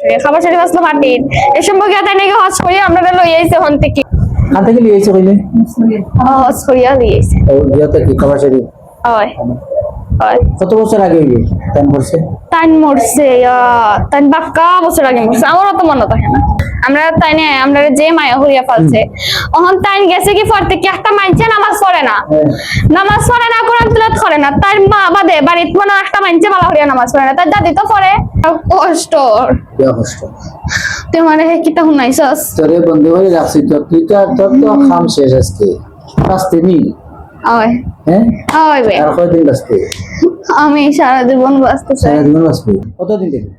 খাবার সারি বাসলো মাটির এই সম্পর্কে তাই নাকি হজ করিয়া আমরা লই আইছে হন থেকে কান থেকে লিয়ে এসে কইলে হজ করিয়া লই আইছে ও বিয়াতে কি খাবার সারি হয় হয় কত বছর আগে হইবে টাইম করছে তাই মরছে তাই বাক্কা বছর আগে মরছে আমারও তো মনে থাকে না আমরা তাই না আমরা যে মায়া হরিয়া ফেলছে ওহন তাই গেছে কি ফরতে কি একটা মাইনছে নামাজ পড়ে না কোরআন তিলাওয়াত করে না তার মা বাদে বাড়িতে মনে একটা মাইনছে বালা হরিয়া নামাজ পড়ে না তার দাদি তো পড়ে কষ্ট কষ্ট তুই মানে কিতা শুনাইছস তোরে বন্ধু হয়ে রাখছি তো তুই তো তোর তো খাম শেষ আজকে আসতে নি ওই হ্যাঁ ওই বে আর কয়দিন বাঁচতে আমি সারা জীবন বাঁচতে চাই সারা জীবন বাঁচবে কতদিন থেকে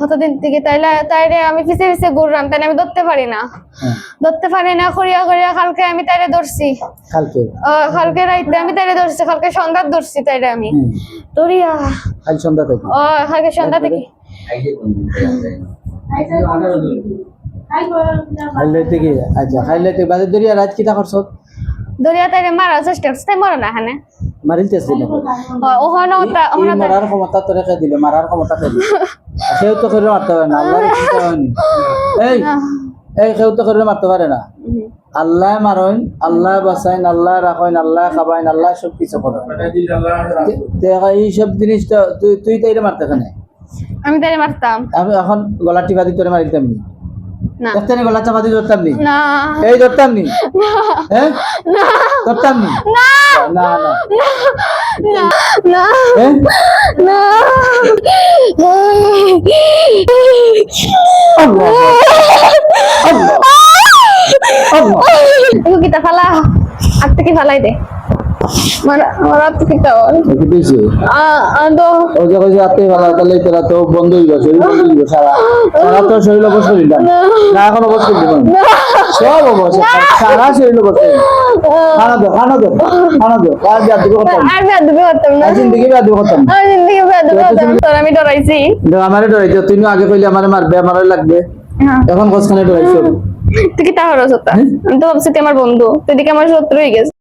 কতদিন থেকে তাইলে আমি পিছে পিছে ঘুরলাম তাই আমি ধরতে পারি না করিয়া কালকে আমি তাইলে ধরছি কালকে রাইতে আমি তাইলে ধরছি কালকে সন্ধ্যা ধরছি তাইলে আমি ধরিয়া কাল সন্ধ্যা থেকে কালকে সন্ধ্যা থেকে খাইলে থেকে আচ্ছা খাইলে থেকে বাজে দরিয়া রাত কিটা করছ ধরিয়া তাইলে মারার চেষ্টা করছি তাই মরে না এখানে মারিতেছে না ওখানে এই মারার ক্ষমতা তোরে কে দিলে মারার ক্ষমতা কে দিলে কেউ তো করে মারতে পারে না আল্লাহর চিন্তা হয়নি এই কেউ তো করে মারতে পারে না আল্লাহ মারইন আল্লাহ বাঁচাইন আল্লাহ রাখইন আল্লাহ খাবাইন আল্লাহ সব কিছু করেন এই সব জিনিসটা তুই তাইলে মারতে কেন আমি তাইলে মারতাম আমি এখন গলা টিপা দিয়ে তোরে মারিতাম নি না দেখতে নি গলা চাপা দিয়ে ধরতাম নি না এই ধরতাম নি হ্যাঁ ধরতাম নি না না না না হ্যাঁ না আল্লাহ আল্লাহ আল্লাহ এগো কিতা ফালা আট থেকে ফালাই দে আমার আট থেকে তো বুঝেছি আদো ও যে কইছে আতে ভালো তাহলে তোরা তো বন্ধ হইবা শরীর বন্ধ হইবা সারা সারা তো শরীর অবস্থা দিলা না এখন অবস্থা দিবা সব অবস্থা সারা শরীর অবস্থা খানা দো কাজ যা দিব করতাম আর আমি আদবে করতাম না জিন্দেগি বাদ দিব করতাম আর জিন্দেগি বাদ করতাম তোর আমি ডরাইছি আমারে ডরাইছো তুই আগে কইলে আমারে মারবে আমারে লাগবে এখন কসখানে ডরাইছো তুই কি তাহলে আমি তো ভাবছি তুই আমার বন্ধু তুই দিকে আমার শত্রু হয়ে গেছে